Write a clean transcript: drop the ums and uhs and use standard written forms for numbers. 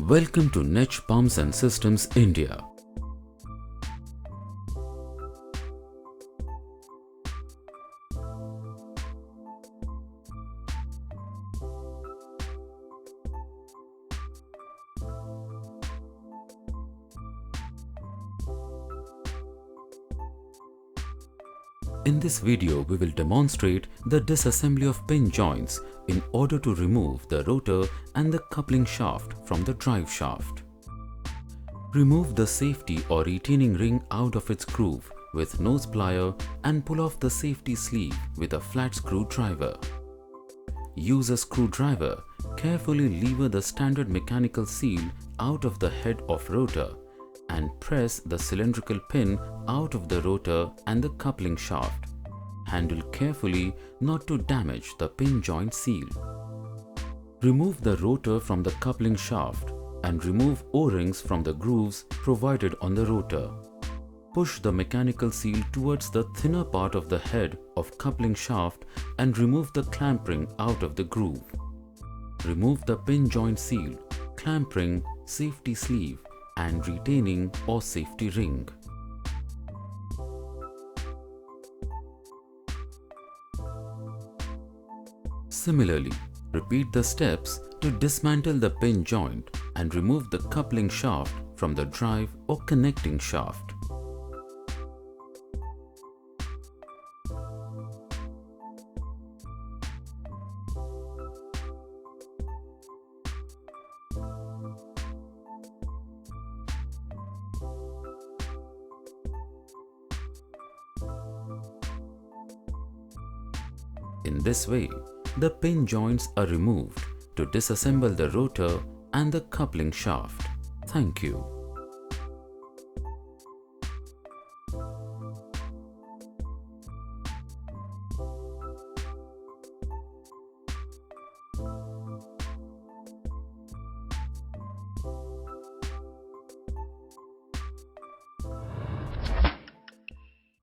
Welcome to NETZSCH Pumps and Systems India. In this video, we will demonstrate the disassembly of pin joints in order to remove the rotor and the coupling shaft from the drive shaft. Remove the safety or retaining ring out of its groove with nose plier and pull off the safety sleeve with a flat screwdriver. Use a screwdriver, carefully lever the standard mechanical seal out of the head of rotor and press the cylindrical pin out of the rotor and the coupling shaft. Handle carefully not to damage the pin joint seal. Remove the rotor from the coupling shaft and remove O-rings from the grooves provided on the rotor. Push the mechanical seal towards the thinner part of the head of coupling shaft and remove the clamp ring out of the groove. Remove the pin joint seal, clamp ring, safety sleeve and retaining or safety ring. Similarly, repeat the steps to dismantle the pin joint and remove the coupling shaft from the drive or connecting shaft. In this way, the pin joints are removed to disassemble the rotor and the coupling shaft. Thank you.